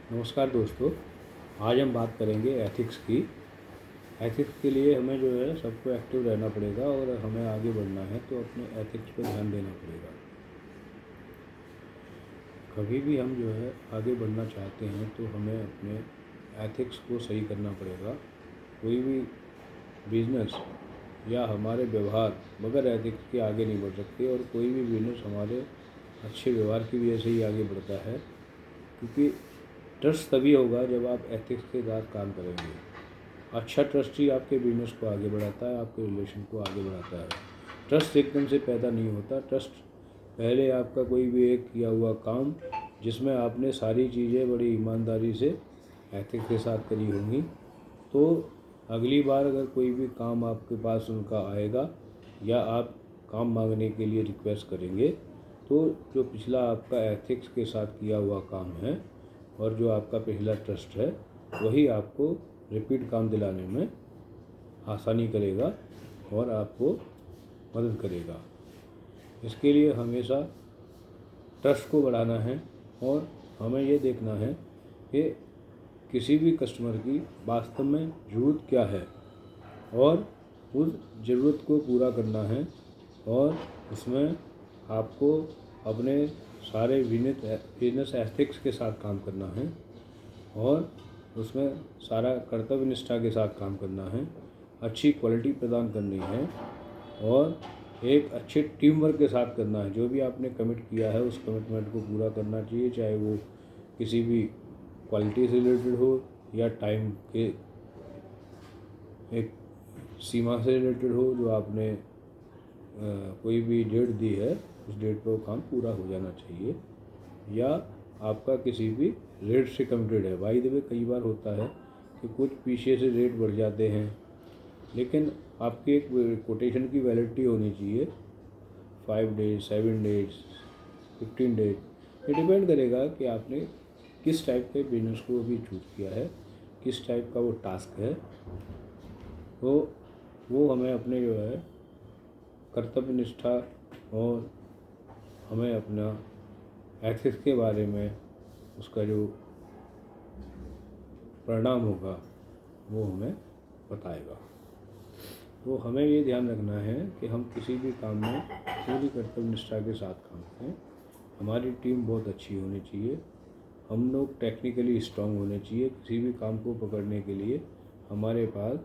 नमस्कार दोस्तों। आज हम बात करेंगे एथिक्स की। एथिक्स के लिए हमें जो है सबको एक्टिव रहना पड़ेगा और हमें आगे बढ़ना है तो अपने एथिक्स पर ध्यान देना पड़ेगा। कभी भी हम जो है आगे बढ़ना चाहते हैं तो हमें अपने एथिक्स को सही करना पड़ेगा। कोई भी बिजनेस या हमारे व्यवहार बगैर एथिक्स के आगे नहीं बढ़ सकते और कोई भी बिजनेस हमारे अच्छे व्यवहार की वजह से ही आगे बढ़ता है, क्योंकि ट्रस्ट तभी होगा जब आप एथिक्स के साथ काम करेंगे। अच्छा ट्रस्ट ही आपके बिजनेस को आगे बढ़ाता है, आपके रिलेशन को आगे बढ़ाता है। ट्रस्ट एकदम से पैदा नहीं होता। ट्रस्ट पहले आपका कोई भी एक किया हुआ काम जिसमें आपने सारी चीज़ें बड़ी ईमानदारी से एथिक्स के साथ करी होंगी, तो अगली बार अगर कोई भी काम आपके पास उनका आएगा या आप काम मांगने के लिए रिक्वेस्ट करेंगे, तो जो पिछला आपका एथिक्स के साथ किया हुआ काम है और जो आपका पहला ट्रस्ट है वही आपको रिपीट काम दिलाने में आसानी करेगा और आपको मदद करेगा। इसके लिए हमेशा ट्रस्ट को बढ़ाना है और हमें ये देखना है कि किसी भी कस्टमर की वास्तव में ज़रूरत क्या है और उस ज़रूरत को पूरा करना है, और उसमें आपको अपने सारे बिजनेस एथिक्स के साथ काम करना है और उसमें सारा कर्तव्य निष्ठा के साथ काम करना है, अच्छी क्वालिटी प्रदान करनी है और एक अच्छे टीम वर्क के साथ करना है। जो भी आपने कमिट किया है उस कमिटमेंट को पूरा करना चाहिए, चाहे वो किसी भी क्वालिटी से रिलेटेड हो या टाइम के एक सीमा से रिलेटेड हो। जो आपने कोई भी डेट दी है उस डेट पर वो काम पूरा हो जाना चाहिए, या आपका किसी भी रेट से कमिटेड है। बाय द वे कई बार होता है कि कुछ पीछे से रेट बढ़ जाते हैं, लेकिन आपकी एक कोटेशन की वैलिडिटी होनी चाहिए 5 डेज, 7 डेज, 15 डेज। ये डिपेंड करेगा कि आपने किस टाइप के बिजनेस को अभी चूज किया है, किस टाइप का वो टास्क है। तो वो हमें अपने जो है कर्तव्य निष्ठा और हमें अपना एथिक्स के बारे में उसका जो परिणाम होगा वो हमें बताएगा। तो हमें ये ध्यान रखना है कि हम किसी भी काम में पूरी कर्तव्य निष्ठा के साथ काम करें। हमारी टीम बहुत अच्छी होनी चाहिए, हम लोग टेक्निकली स्ट्रांग होने चाहिए। किसी भी काम को पकड़ने के लिए हमारे पास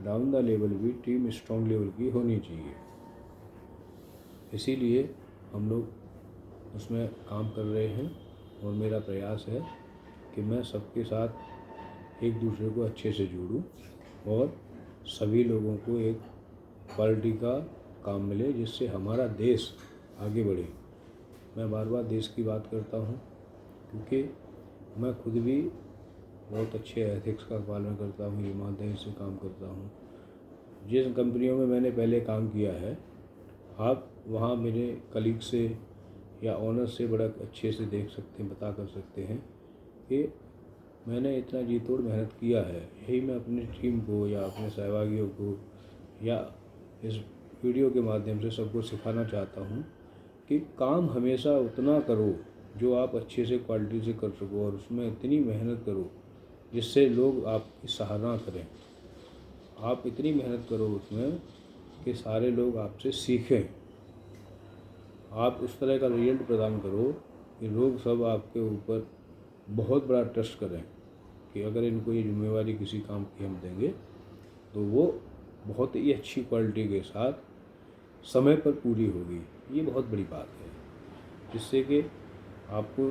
डाउन द लेवल भी टीम स्ट्रांग लेवल की होनी चाहिए। इसीलिए हम लोग उसमें काम कर रहे हैं और मेरा प्रयास है कि मैं सबके साथ एक दूसरे को अच्छे से जोड़ूं और सभी लोगों को एक क्वालिटी का काम मिले जिससे हमारा देश आगे बढ़े। मैं बार बार देश की बात करता हूँ क्योंकि मैं खुद भी बहुत अच्छे एथिक्स का पालन करता हूँ, ईमानदारी से काम करता हूँ। जिस कंपनियों में मैंने पहले काम किया है, आप वहाँ मेरे कलीग से या ऑनर से बड़ा अच्छे से देख सकते हैं, बता कर सकते हैं कि मैंने इतना जी तोड़ मेहनत किया है। यही मैं अपनी टीम को या अपने सहभागियों को या इस वीडियो के माध्यम से सबको सिखाना चाहता हूँ कि काम हमेशा उतना करो जो आप अच्छे से क्वालिटी से कर सको और उसमें इतनी मेहनत करो जिससे लोग आपकी सराहना करें। आप इतनी मेहनत करो उसमें कि सारे लोग आपसे सीखें। आप उस तरह का रिजल्ट प्रदान करो कि लोग सब आपके ऊपर बहुत बड़ा ट्रस्ट करें कि अगर इनको ये जिम्मेवारी किसी काम की हम देंगे तो वो बहुत ही अच्छी क्वालिटी के साथ समय पर पूरी होगी। ये बहुत बड़ी बात है, जिससे कि आपको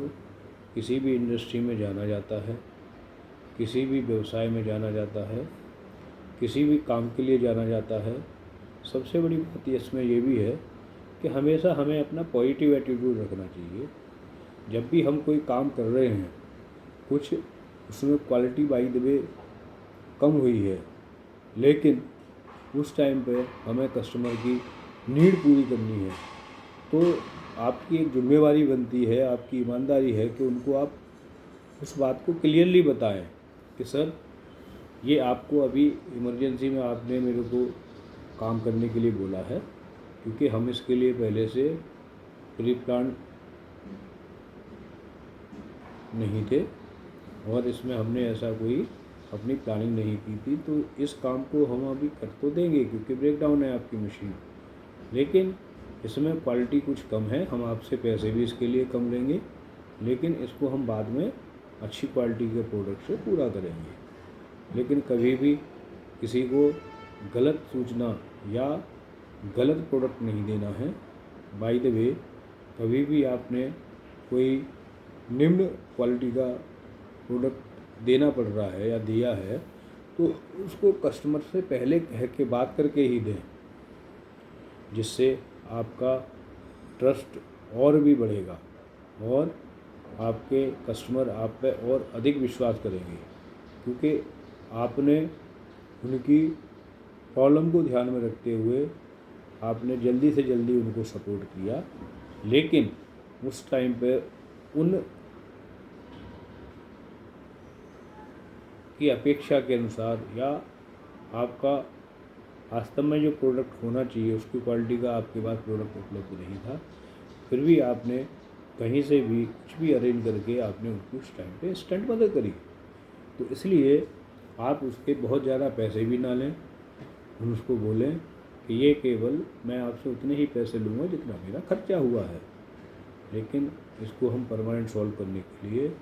किसी भी इंडस्ट्री में जाना जाता है, किसी भी व्यवसाय में जाना जाता है, किसी भी काम के लिए जाना जाता है। सबसे बड़ी बात इसमें ये भी है कि हमेशा हमें अपना पॉजिटिव एटीट्यूड रखना चाहिए। जब भी हम कोई काम कर रहे हैं, कुछ उसमें क्वालिटी बाय द वे कम हुई है, लेकिन उस टाइम पे हमें कस्टमर की नीड पूरी करनी है, तो आपकी एक जिम्मेवारी बनती है, आपकी ईमानदारी है कि उनको आप उस बात को क्लियरली बताएं कि सर ये आपको अभी इमरजेंसी में आपने मेरे को काम करने के लिए बोला है, क्योंकि हम इसके लिए पहले से प्री प्लान नहीं थे और इसमें हमने ऐसा कोई अपनी प्लानिंग नहीं की थी। तो इस काम को हम अभी कर तो देंगे क्योंकि ब्रेक डाउन है आपकी मशीन, लेकिन इसमें क्वालिटी कुछ कम है। हम आपसे पैसे भी इसके लिए कम लेंगे, लेकिन इसको हम बाद में अच्छी क्वालिटी के प्रोडक्ट से पूरा करेंगे। लेकिन कभी भी किसी को गलत सूचना या गलत प्रोडक्ट नहीं देना है। बाय द वे, कभी भी आपने कोई निम्न क्वालिटी का प्रोडक्ट देना पड़ रहा है या दिया है तो उसको कस्टमर से पहले कह के बात करके ही दें, जिससे आपका ट्रस्ट और भी बढ़ेगा और आपके कस्टमर आप पे और अधिक विश्वास करेंगे, क्योंकि आपने उनकी प्रॉब्लम को ध्यान में रखते हुए आपने जल्दी से जल्दी उनको सपोर्ट किया। लेकिन उस टाइम पे उन की अपेक्षा के अनुसार या आपका वास्तव में जो प्रोडक्ट होना चाहिए उसकी क्वालिटी का आपके पास प्रोडक्ट उपलब्ध नहीं था। फिर भी आपने कहीं से भी कुछ भी अरेंज करके आपने उनको उस टाइम पे स्टंट मदद करी। तो इसलिए आप उसके बहुत ज़्यादा पैसे भी ना लें। हम उसको बोलें कि ये केवल मैं आपसे उतने ही पैसे लूँगा जितना मेरा खर्चा हुआ है, लेकिन इसको हम परमानेंट सॉल्व करने के लिए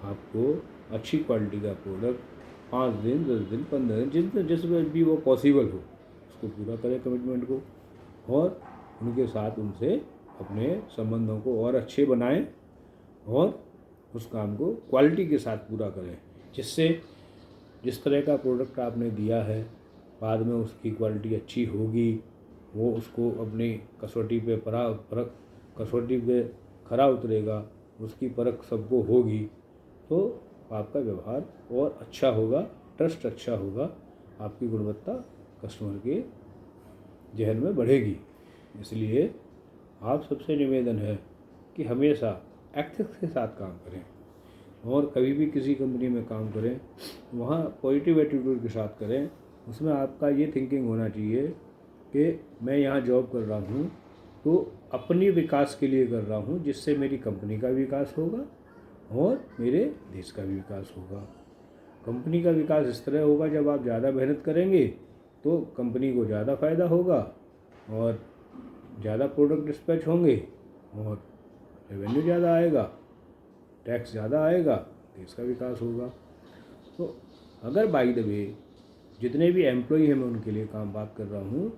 आपको अच्छी क्वालिटी का प्रोडक्ट 5 दिन 10 दिन 15 दिन जिसमें भी वो पॉसिबल हो उसको पूरा करें कमिटमेंट को, और उनके साथ उनसे अपने संबंधों को और अच्छे बनाएं और उस काम को क्वालिटी के साथ पूरा करें, जिससे जिस तरह का प्रोडक्ट आपने दिया है बाद में उसकी क्वालिटी अच्छी होगी, वो उसको अपनी कसौटी पे कसौटी पे खरा उतरेगा, उसकी परख सबको होगी, तो आपका व्यवहार और अच्छा होगा, ट्रस्ट अच्छा होगा, आपकी गुणवत्ता कस्टमर के जहन में बढ़ेगी। इसलिए आप सबसे निवेदन है कि हमेशा एथिक्स के साथ काम करें और कभी भी किसी कंपनी में काम करें वहाँ पॉजिटिव एटीट्यूड के साथ करें। उसमें आपका ये थिंकिंग होना चाहिए कि मैं यहाँ जॉब कर रहा हूँ तो अपनी विकास के लिए कर रहा हूँ, जिससे मेरी कंपनी का विकास होगा और मेरे देश का भी विकास होगा। कंपनी का विकास इस तरह होगा, जब आप ज़्यादा मेहनत करेंगे तो कंपनी को ज़्यादा फ़ायदा होगा और ज़्यादा प्रोडक्ट डिस्पैच होंगे और रेवेन्यू ज़्यादा आएगा, टैक्स ज़्यादा आएगा, देश का विकास होगा। तो अगर बाय द वे जितने भी एम्प्लॉई हैं मैं उनके लिए बात कर रहा हूँ,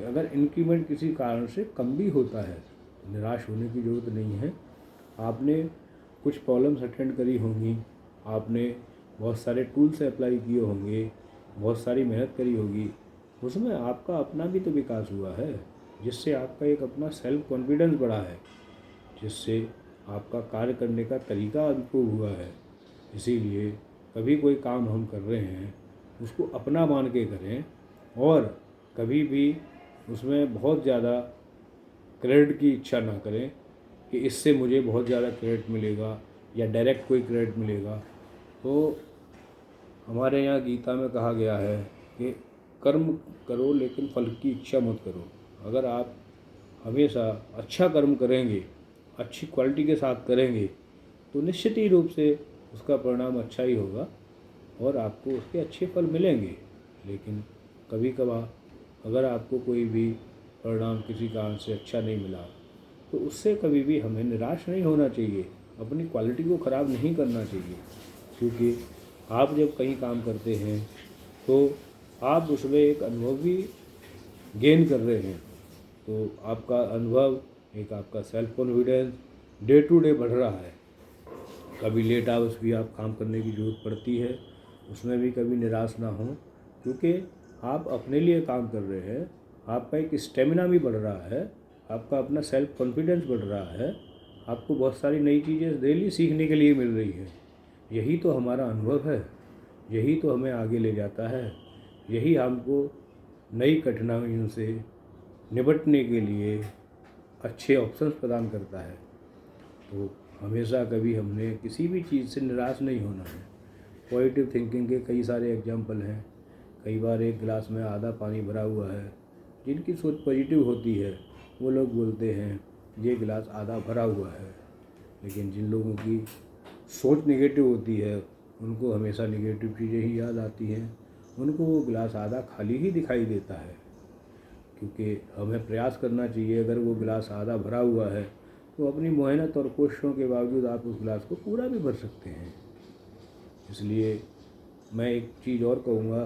अगर इंक्रीमेंट किसी कारण से कम भी होता है निराश होने की ज़रूरत नहीं है। आपने कुछ प्रॉब्लम्स अटेंड करी होंगी, आपने बहुत सारे टूल्स अप्लाई किए होंगे, बहुत सारी मेहनत करी होगी, उसमें आपका अपना भी तो विकास हुआ है, जिससे आपका एक अपना सेल्फ कॉन्फिडेंस बढ़ा है, जिससे आपका कार्य करने का तरीका इम्प्रूव हुआ है। इसीलिए कभी कोई काम हम कर रहे हैं उसको अपना मान के करें और कभी भी उसमें बहुत ज़्यादा क्रेडिट की इच्छा ना करें कि इससे मुझे बहुत ज़्यादा क्रेडिट मिलेगा या डायरेक्ट कोई क्रेडिट मिलेगा। तो हमारे यहाँ गीता में कहा गया है कि कर्म करो लेकिन फल की इच्छा मत करो। अगर आप हमेशा अच्छा कर्म करेंगे, अच्छी क्वालिटी के साथ करेंगे, तो निश्चित ही रूप से उसका परिणाम अच्छा ही होगा और आपको उसके अच्छे फल मिलेंगे। लेकिन कभी कभार अगर आपको कोई भी परिणाम किसी कारण से अच्छा नहीं मिला तो उससे कभी भी हमें निराश नहीं होना चाहिए, अपनी क्वालिटी को ख़राब नहीं करना चाहिए, क्योंकि आप जब कहीं काम करते हैं तो आप उसमें एक अनुभव भी गेन कर रहे हैं। तो आपका अनुभव, एक आपका self confidence day to day बढ़ रहा है। कभी लेट आवर्स भी आप काम करने की ज़रूरत पड़ती है, उसमें भी कभी निराश ना हो, क्योंकि आप अपने लिए काम कर रहे हैं, आपका एक स्टेमिना भी बढ़ रहा है, आपका अपना सेल्फ कॉन्फिडेंस बढ़ रहा है, आपको बहुत सारी नई चीज़ें डेली सीखने के लिए मिल रही है। यही तो हमारा अनुभव है, यही तो हमें आगे ले जाता है, यही हमको नई कठिनाइयों से निपटने के लिए अच्छे ऑप्शंस प्रदान करता है। तो हमेशा कभी हमने किसी भी चीज़ से निराश नहीं होना है। पॉजिटिव थिंकिंग के कई सारे एग्जाम्पल हैं। कई बार एक गिलास में आधा पानी भरा हुआ है, जिनकी सोच पॉजिटिव होती है वो लोग बोलते हैं ये गिलास आधा भरा हुआ है, लेकिन जिन लोगों की सोच नेगेटिव होती है उनको हमेशा निगेटिव चीज़ें ही याद आती हैं, उनको वो गिलास आधा खाली ही दिखाई देता है। क्योंकि हमें प्रयास करना चाहिए, अगर वो गिलास आधा भरा हुआ है तो अपनी मेहनत और कोशिशों के बावजूद आप उस गिलास को पूरा भी भर सकते हैं। इसलिए मैं एक चीज़ और कहूँगा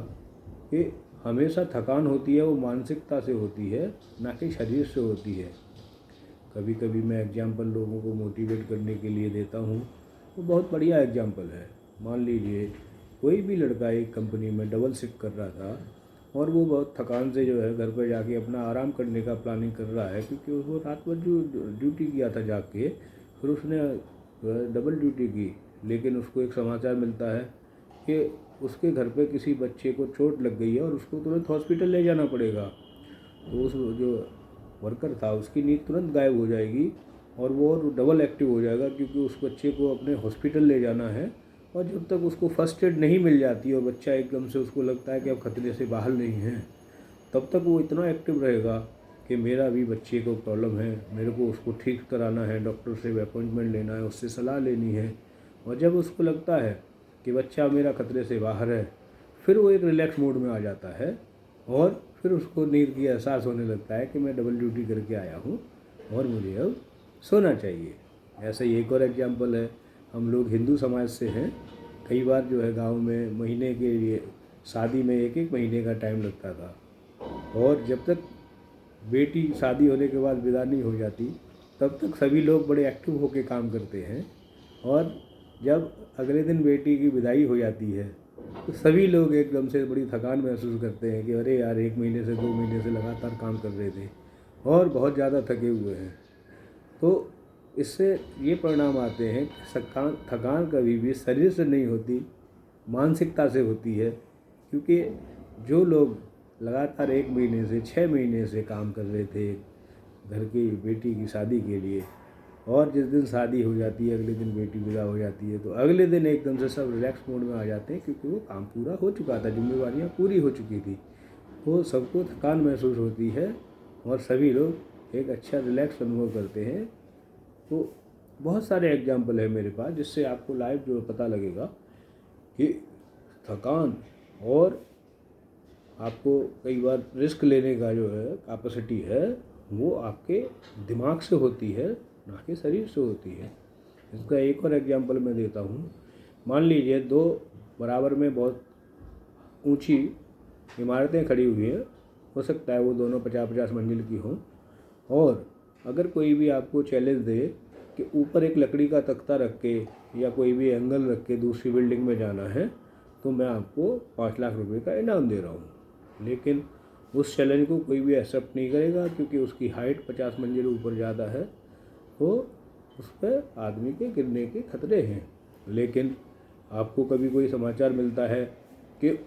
कि हमेशा थकान होती है वो मानसिकता से होती है, ना कि शरीर से होती है। कभी कभी मैं एग्जाम्पल लोगों को मोटिवेट करने के लिए देता हूँ, वो बहुत बढ़िया एग्जाम्पल है। मान लीजिए कोई भी लड़का एक कंपनी में डबल शिफ्ट कर रहा था और वो बहुत थकान से जो है घर पर जाके अपना आराम करने का प्लानिंग कर रहा है, क्योंकि वो रात भर जो ड्यूटी किया था जाग के, फिर उसने डबल ड्यूटी की। लेकिन उसको एक समाचार मिलता है कि उसके घर पे किसी बच्चे को चोट लग गई है और उसको तुरंत हॉस्पिटल ले जाना पड़ेगा। तो उस जो वर्कर था उसकी नींद तुरंत गायब हो जाएगी और वो और डबल एक्टिव हो जाएगा, क्योंकि उस बच्चे को अपने हॉस्पिटल ले जाना है। और जब तक उसको फर्स्ट एड नहीं मिल जाती और बच्चा एकदम से उसको लगता है कि अब खतरे से बाहर नहीं है, तब तक वो इतना एक्टिव रहेगा कि मेरा भी बच्चे को प्रॉब्लम है, मेरे को उसको ठीक कराना है, डॉक्टर से अपॉइंटमेंट लेना है, उससे सलाह लेनी है। और जब उसको लगता है कि बच्चा मेरा खतरे से बाहर है, फिर वो एक रिलैक्स मोड में आ जाता है और फिर उसको नींद की एहसास होने लगता है कि मैं डबल ड्यूटी करके आया हूँ और मुझे अब सोना चाहिए। ऐसा ही एक और एग्जांपल है, हम लोग हिंदू समाज से हैं। कई बार जो है गांव में महीने के लिए शादी में एक एक महीने का टाइम लगता था, और जब तक बेटी शादी होने के बाद विदा नहीं हो जाती तब तक सभी लोग बड़े एक्टिव होकर काम करते हैं। और जब अगले दिन बेटी की विदाई हो जाती है तो सभी लोग एकदम से बड़ी थकान महसूस करते हैं कि अरे यार, 1 महीने से 2 महीने से लगातार काम कर रहे थे और बहुत ज़्यादा थके हुए हैं। तो इससे ये परिणाम आते हैं कि थकान कभी भी शरीर से नहीं होती, मानसिकता से होती है। क्योंकि जो लोग लगातार 1 महीने से 6 महीने से काम कर रहे थे घर की बेटी की शादी के लिए, और जिस दिन शादी हो जाती है अगले दिन बेटी विदा हो जाती है, तो अगले दिन एकदम से सब रिलैक्स मोड में आ जाते हैं, क्योंकि वो काम पूरा हो चुका था, जिम्मेवारियाँ पूरी हो चुकी थी। तो सबको थकान महसूस होती है और सभी लोग एक अच्छा रिलैक्स अनुभव करते हैं। तो बहुत सारे एग्जाम्पल है मेरे पास जिससे आपको लाइव जो पता लगेगा कि थकान और आपको कई बार रिस्क लेने का जो है कैपेसिटी है वो आपके दिमाग से होती है, ना कि शरीर से होती है। इसका एक और एग्जांपल मैं देता हूँ। मान लीजिए 2 बराबर में बहुत ऊंची इमारतें खड़ी हुई हैं, हो सकता है वो दोनों 50-50 मंजिल की हों, और अगर कोई भी आपको चैलेंज दे कि ऊपर एक लकड़ी का तख्ता रख के या कोई भी एंगल रख के दूसरी बिल्डिंग में जाना है, तो मैं आपको 5 लाख रुपए का इनाम दे रहा हूँ। लेकिन उस चैलेंज को कोई भी एक्सेप्ट नहीं करेगा, क्योंकि उसकी हाइट 50 मंजिल ऊपर ज़्यादा है, तो उस पर आदमी के गिरने के खतरे हैं। लेकिन आपको कभी कोई समाचार मिलता है कि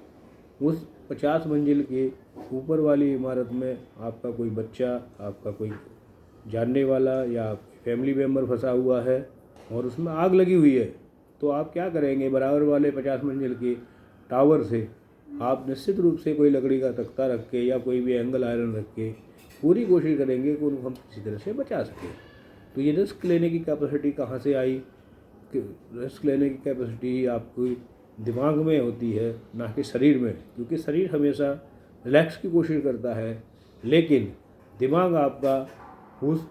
उस 50 मंजिल के ऊपर वाली इमारत में आपका कोई बच्चा, आपका कोई जानने वाला या फैमिली मेम्बर फंसा हुआ है और उसमें आग लगी हुई है, तो आप क्या करेंगे? बराबर वाले 50 मंजिल के टावर से आप निश्चित रूप से कोई लकड़ी का तख्ता रख के या कोई भी एंगल आयरन रख के पूरी कोशिश करेंगे कि उनको हम किसी तरह से बचा सकें। तो ये रिस्क लेने की कैपेसिटी कहाँ से आई? कि रिस्क लेने की कैपेसिटी आपकी दिमाग में होती है, ना कि शरीर में। क्योंकि शरीर हमेशा रिलैक्स की कोशिश करता है, लेकिन दिमाग आपका उस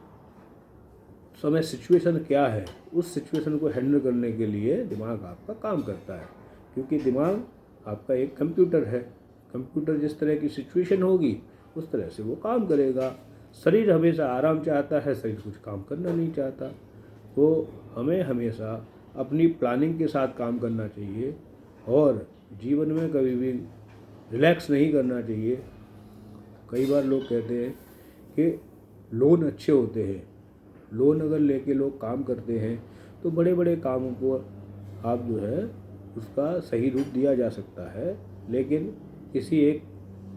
समय सिचुएशन क्या है, उस सिचुएशन को हैंडल करने के लिए दिमाग आपका काम करता है। क्योंकि दिमाग आपका एक कंप्यूटर है, कंप्यूटर जिस तरह की सिचुएशन होगी उस तरह से वो काम करेगा। शरीर हमेशा आराम चाहता है, शरीर कुछ काम करना नहीं चाहता। तो हमें हमेशा अपनी प्लानिंग के साथ काम करना चाहिए और जीवन में कभी भी रिलैक्स नहीं करना चाहिए। कई बार लोग कहते हैं कि लोन अच्छे होते हैं, लोन अगर लेके लोग काम करते हैं तो बड़े बड़े कामों को आप जो है उसका सही रूप दिया जा सकता है। लेकिन किसी एक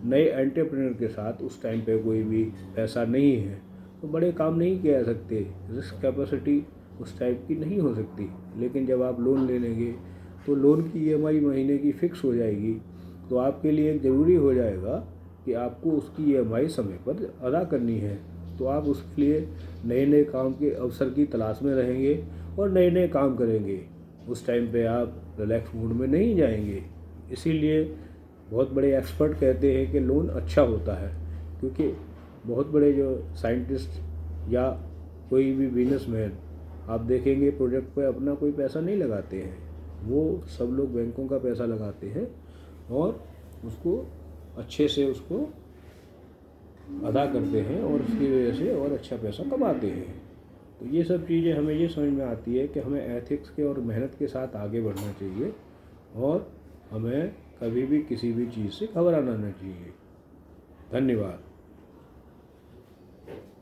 नए एंटरप्रेन्योर के साथ उस टाइम पे कोई भी पैसा नहीं है तो बड़े काम नहीं किए जा सकते, रिस्क कैपेसिटी उस टाइप की नहीं हो सकती। लेकिन जब आप लोन ले लेंगे तो लोन की ईएमआई महीने की फ़िक्स हो जाएगी, तो आपके लिए ज़रूरी हो जाएगा कि आपको उसकी ईएमआई समय पर अदा करनी है। तो आप उसके लिए नए नए काम के अवसर की तलाश में रहेंगे और नए नए काम करेंगे। उस टाइम पे आप रिलैक्स मूड में नहीं जाएंगे। इसीलिए बहुत बड़े एक्सपर्ट कहते हैं कि लोन अच्छा होता है, क्योंकि बहुत बड़े जो साइंटिस्ट या कोई भी बिजनेसमैन आप देखेंगे प्रोजेक्ट पे अपना कोई पैसा नहीं लगाते हैं, वो सब लोग बैंकों का पैसा लगाते हैं और उसको अच्छे से उसको अदा करते हैं और उसकी वजह से और अच्छा पैसा कमाते हैं। तो ये सब चीज़ें हमें ये समझ में आती है कि हमें एथिक्स के और मेहनत के साथ आगे बढ़ना चाहिए और हमें कभी भी किसी भी चीज़ से घबराना नहीं चाहिए। धन्यवाद।